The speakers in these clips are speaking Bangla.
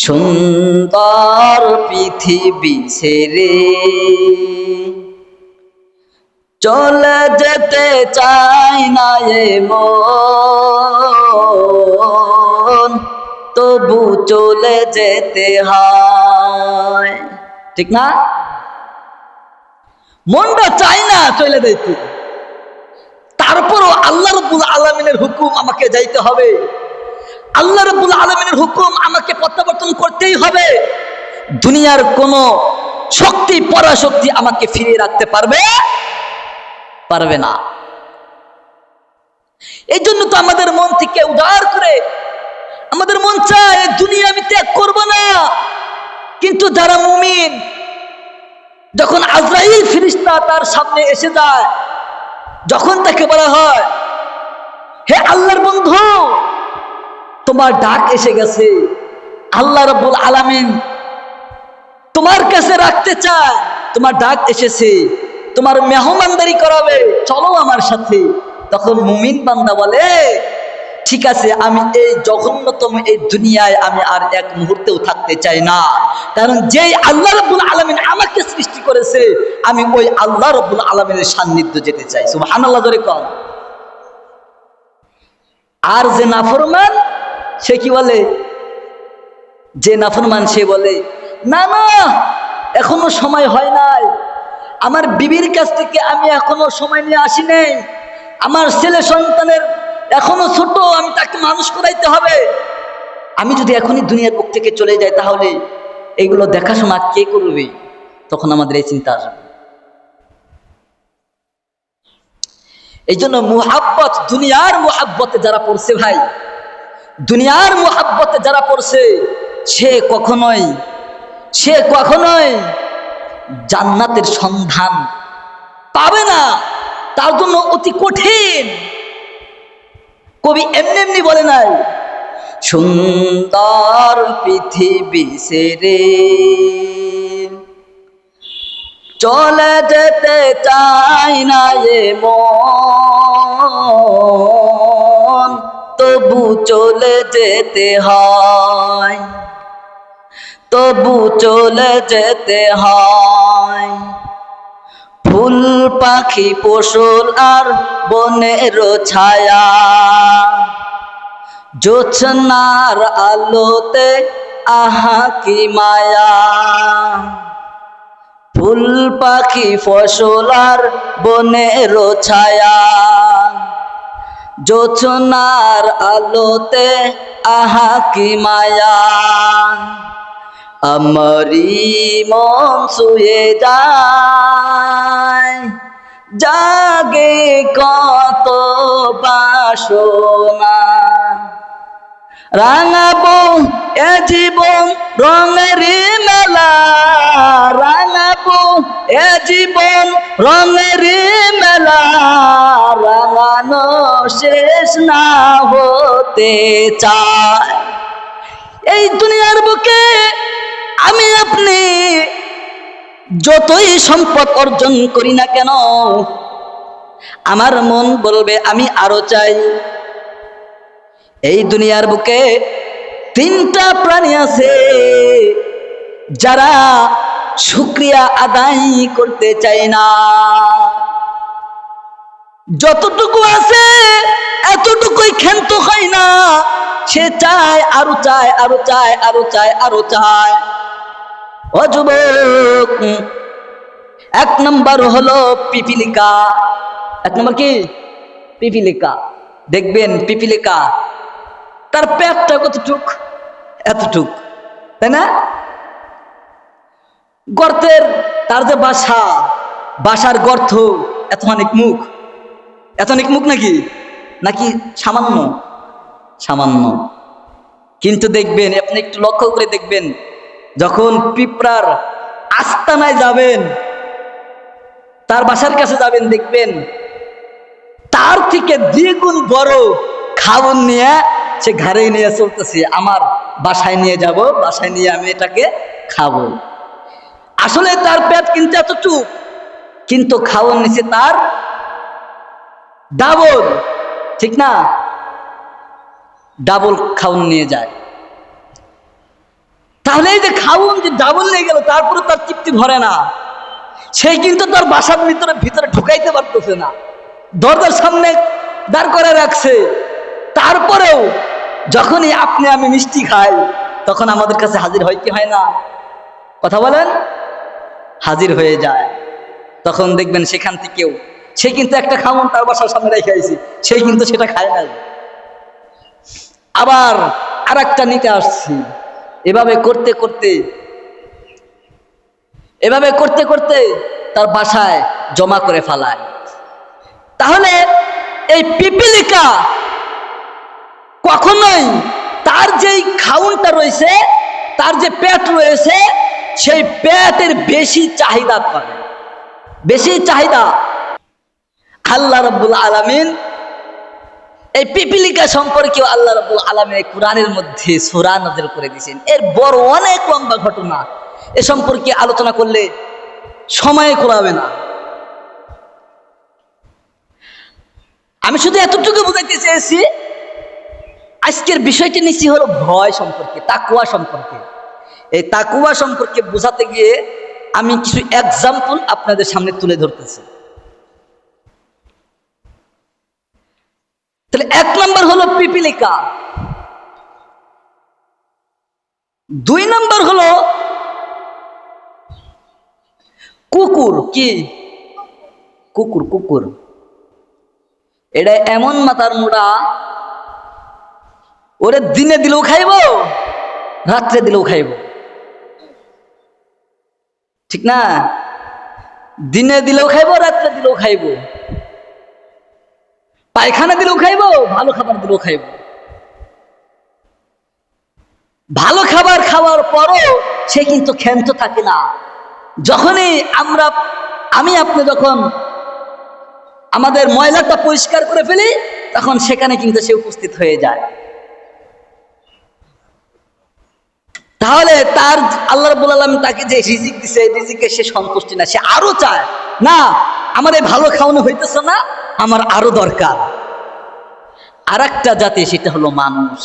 সুন্দর পৃথিবী ছেড়ে চলে যেতে চাই না এ মন, তবু চলে যেতে হয়। ঠিক না? মনটা চাই না চলে যেতে, তারপরও আল্লাহ রাব্বুল আলামিনের হুকুম আমাকে যাইতে হবে। আল্লাহ রাব্বুল আলামিনের হুকুম আমাকে প্রত্যাবর্তন করতেই হবে। দুনিয়ার কোন শক্তি পরাশক্তি আমাকে ফিরিয়ে রাখতে পারবে না। এই জন্য তো আমাদের মন থেকে উদার করে আমাদের মন চায় দুনিয়া আমি ত্যাগ করব না। কিন্তু যারা মুমিন, যখন আজরাইল ফেরেশতা তার সামনে এসে যায়, যখন তাকে বলা হয় হে আল্লাহর বন্ধু, তোমার ডাক এসে গেছে, আল্লাহ রাব্বুল আলামিন তোমার কাছে রাখতে চায়, তোমার ডাক এসেছে, তোমার মেহমানদারি করাবে, চলো আমার সাথে। তখন মুমিন বান্দা বলে ঠিক আছে, আমি এই জঘন্যতম এই দুনিয়ায় আমি আর এক মুহূর্তেও থাকতে চাই না, কারণ যেই আল্লাহ রাব্বুল আলামিন আমাকে সৃষ্টি করেছে আমি ওই আল্লাহ রাব্বুল আলামিনের সান্নিধ্য যেতে চাই। সুবহানাল্লাহ জোরে কোন। আর যে নাফরমান সে কি বলে? যে নাফরমান সে বলে না না, এখনো সময় হয় নাই, আমার বিবির কাছ থেকে আমি এখনো সময় নিয়ে আসি নাই, আমার ছেলে সন্তানের এখনো ছোট, আমি তাকে মানুষ করাইতে হবে, আমি যদি এখনই দুনিয়ার বুক থেকে চলে যাই তাহলে এগুলো দেখাশোনা কে করবে? তখন আমাদের এই চিন্তা আসবে। এই জন্য মুহাব্বত, দুনিয়ার মুহাব্বতে যারা পড়ছে ভাই, দুনিয়ার মুহাব্বতে যারা পড়ছে সে কখনোই জান্নাতের সন্ধান পাবে না, তার জন্য অতি কঠিন। কবি এমনি এমনি বলে নাই সুন্দর পৃথিবী ছেড়ে চলে যেতে চাই না এ মন, তবু চলে যেতে হয়, তবু চলে যেতে হয়। ফুল পাখি ফসল আর বনের ছায়া, জোছনার আলোতে আহা কি মায়া। ফুল পাখি ফসল আর বনের ছায়া, জোছনার আলোতে আহা কি মায়া। আমারি মন ছুঁয়ে যায়, জাগে কত বাসনা, রাঙাবো এ জীবন রঙের মেলা, রাঙাবো এ জীবন রঙের মেলা, রাঙানো শেষ না হতে চায়। এই দুনিয়ার বুকে আমি আপনি যতই সম্পদ অর্জন করি না কেন, আমার মন বলবে আমি আরো চাই। এই দুনিয়ার বুকে তিনটা প্রাণী আছে যারা শুকরিয়া আদায় করতে চায় না। যতটুকু আছে এতটুকুই ক্ষান্ত হয় না, সে চায় আরো চায়, আরো চায়, আরো চায়, আরো চায়। ও যুবক, এক নম্বর হলো পিপিলিকা। এক নম্বর কি? পিপিলিকা। দেখবেন পিপিলিকা তার পেটটা কতটুক? এতটুক, তাই না? গর্তের তার যে বাসা, বাসার গর্ত এত অনেক মুখ, এত অনেক মুখ নাকি নাকি সামান্য সামান্য। কিন্তু দেখবেন, আপনি একটু লক্ষ্য করে দেখবেন, যখন পিঁপড়ার আস্তানায় যাবেন, তার বাসার কাছে যাবেন, দেখবেন তার থেকে দ্বিগুণ বড় খাবন নিয়ে সে ঘাড়ে নিয়ে চলতেছে, আমার বাসায় নিয়ে যাব, বাসায় নিয়ে আমি এটাকে খাবো। আসলে তার পেট কিন্তু এতটুক, কিন্তু খাওয়ার নিচে তার ডাবল, ঠিক না? ডাবল খাওয়ান নিয়ে যায়। এই যে খাউন যে ডাবল নিয়ে গেল, তারপরে তার তৃপ্তি ভরে না। সে কিন্তু তার বাসার ভিতরে ঢুকাইতে পারতেছে না, দরজার সামনে দাঁড় করে রাখছে। তারপরেও যখনই আপনি আমি মিষ্টি খাই, তখন আমাদের কাছে হাজির হয় কি হয় না? কথা বলেন, হাজির হয়ে যায়। তখন দেখবেন সেখান থেকেও সে কিন্তু একটা খাউন তার বাসার সামনে রেখে আইছি, সে কিন্তু সেটা খায় নাই। আবার আর একটা নিতে আসছি। এভাবে করতে করতে তার বাসায় জমা করে ফেলায়। তাহলে এই পিপিলিকা কখনোই তার যেই খাউনটা রয়েছে, তার যে পেট রয়েছে, সেই পেটের বেশি চাহিদা করে, বেশি চাহিদা। আল্লাহ রাব্বুল আলামিন এই পিপিলিকা সম্পর্কেও আল্লাহ রাব্বুল আলামিন এই কোরআনের মধ্যে সূরা নাযিল করে দিয়েছেন। এর বড় অনেক লম্বা ঘটনা, এ সম্পর্কে আলোচনা করলে সময় কুলাবে না। আমি শুধু এতটুকু বুঝাইতে চেয়েছি, আজকের বিষয়টি নিচ্ছি হলো ভয় সম্পর্কে, তাকওয়া সম্পর্কে। এই তাকওয়া সম্পর্কে বোঝাতে গিয়ে আমি কিছু এক্সাম্পল আপনাদের সামনে তুলে ধরতেছি। তাহলে 1 নম্বর হলো পিপিলিকা, 2 নম্বর হলো কুকুর। কি কুকুর? কুকুর এটা এমন মাথার মোড়া, ওরে দিনে দিলেও খাইব, রাত্রে দিলেও খাইব, ঠিক না? দিনে দিলেও খাইব, রাত্রে দিলেও খাইব, পায়খানা দিলেও খাইব, ভালো খাবার দিলেও খাইব। ভালো খাবার খাওয়ার পরও সে কিন্তু ক্ষান্ত থাকে না। যখনই আমি আপনি যখন আমাদের ময়লাটা পরিষ্কার করে ফেলি, তখন সেখানে কিন্তু সে উপস্থিত হয়ে যায়। তাহলে তার আল্লাহ রাব্বুল আলামিন তাকে যে রিজিক দিছে, এই রিজিকে সে সন্তুষ্টি না, সে আরো চায়, না আমার এই ভালো খাওয়ানো হইতেছে না, আমার আরো দরকার। আর একটা জাতি, সেটা হলো মানুষ।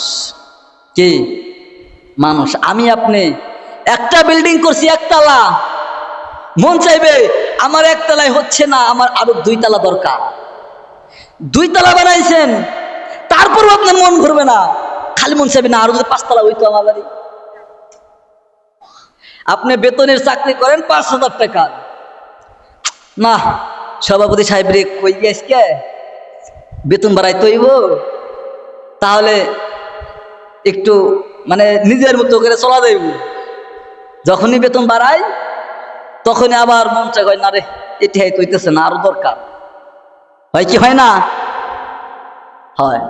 কি? মানুষ। আমি আপনি একটা বিল্ডিং করছি একতলা, মন চাইবে আমার একতলায় হচ্ছে না, আমার আরো 2 তলা দরকার। 2 তলা বানাইছেন, তারপরও আপনার মন ভরবে না, খালি মন চাইবে না আরো যদি 5 তলা হইতো আমার বাড়ি। আপনি বেতনের চাকরি করেন 5,000 টাকা, না সভাপতি সাহেব রে কই গেছে, বেতন বাড়াইতে হইব, তাহলে একটু মানে নিজের মতো করে চলা যাইব। যখনই বেতন বাড়ায় তখনই আবার মন চায়, না রে এটি হইতেছে না, আরো দরকার। হয় কি হয় না? হয়।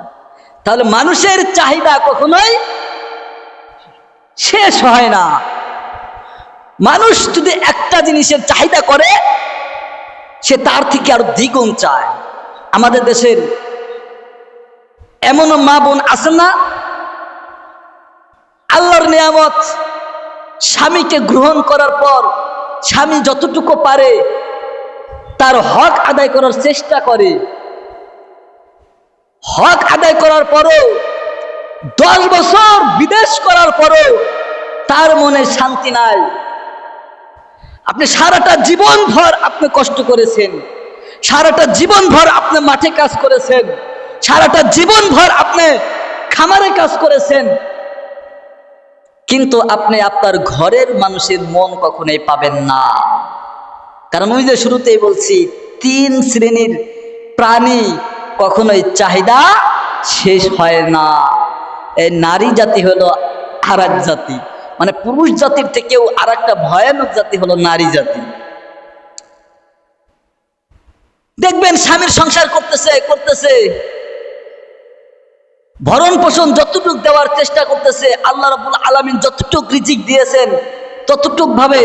তাহলে মানুষের চাহিদা কখনোই শেষ হয় না। মানুষ যদি একটা জিনিসের চাহিদা করে, সে তার থেকে আরো দ্বিগুণ চায়। আমাদের দেশের এমনও মা বোন আছে না, আল্লাহর নিয়ামত স্বামীকে গ্রহণ করার পর স্বামী যতটুকু পারে তার হক আদায় করার চেষ্টা করে, হক আদায় করার পরও 10 বছর বিদেশ করার পরও তার মনে শান্তি নাই। আপনি সারাটা জীবন ভর আপনি কষ্ট করেছেন, সারাটা জীবন ভর আপনি মাঠে কাজ করেছেন, সারাটা জীবন ভর আপনি খামারে কাজ করেছেন, কিন্তু আপনি আপনার ঘরের মানুষের মন কখনোই পাবেন না। কারণ ওই যে শুরুতেই বলছি, 3 শ্রেণীর প্রাণী কখনোই চাহিদা শেষ হয় না। এই নারী জাতি হলো আর এক জাতি, মানে পুরুষ জাতির থেকেও আর একটা ভয়ানক জাতি হলো নারী জাতি। দেখবেন স্বামীর সংসার করতেছে, ভরণ পোষণ যতটুক দেওয়ার চেষ্টা করতেছে, আল্লাহ রাব্বুল আলামিন যতটুক রিজিক দিয়েছেন ততটুক ভাবে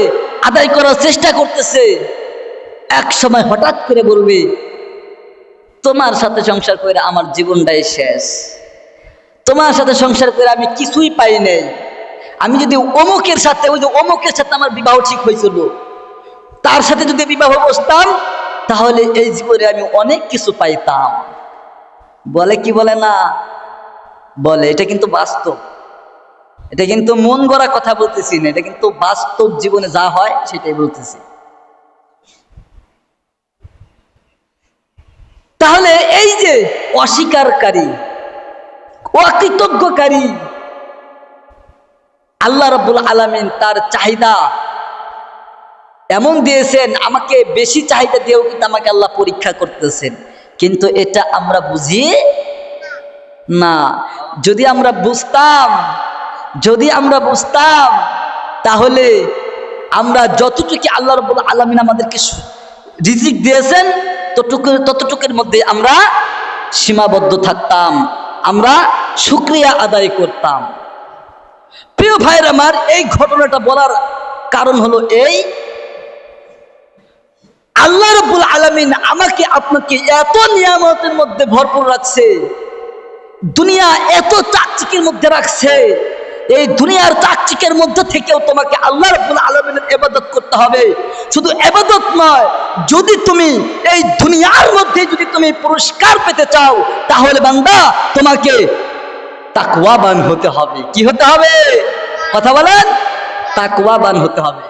আদায় করার চেষ্টা করতেছে। এক সময় হঠাৎ করে বলবে, তোমার সাথে সংসার করে আমার জীবনটাই শেষ, তোমার সাথে সংসার করে আমি কিছুই পাই নাই। আমি যদি অমুকের সাথে, ওই যে অমুকের সাথে আমার বিবাহ ঠিক হয়েছিল, তার সাথে যদি বিবাহ বসতাম, তাহলে এই জীবনে আমি অনেক কিছু পাইতাম। বলে কি বলে না? বলে। এটা কিন্তু বাস্তব, এটা কিন্তু মন গড়া কথা বলতেছি না, এটা কিন্তু বাস্তব জীবনে যা হয় সেটাই বলতেছি। তাহলে এই যে অস্বীকারী, অকৃতজ্ঞকারী, আল্লাহ রাব্বুল আলামিন তার চাহিদা এমন দিয়েছেন, আমাকে বেশি চাহিদা দিয়েও কিন্তু আমাকে আল্লাহ পরীক্ষা করতেছেন, কিন্তু এটা আমরা বুঝি না। যদি আমরা বুঝতাম তাহলে আমরা যতটুকু আল্লাহ রাব্বুল আলামিন আমাদেরকে রিজিক দিয়েছেন ততটুকুর মধ্যে আমরা সীমাবদ্ধ থাকতাম, আমরা শুকরিয়া আদায় করতাম। প্রিয় ভাইরা আমার, এই ঘটনাটা বলার কারণ হলো এই, আল্লাহ রাব্বুল আলামিন আমাকে আপনাকে এত নিয়ামতের মধ্যে ভরপুর রাখছে, দুনিয়া এত চাকচিকের মধ্যে রাখছে, এই দুনিয়ার চাকচিকের মধ্যে থেকেও তোমাকে আল্লাহ রাব্বুল আলামিনের ইবাদত করতে হবে। শুধু ইবাদত নয়, যদি তুমি এই দুনিয়ার মধ্যে যদি তুমি পুরস্কার পেতে চাও, তাহলে বান্দা তোমাকে তাকওয়াবান হতে হবে। কি হতে হবে? কথা বলেন, তাকওয়াবান হতে হবে।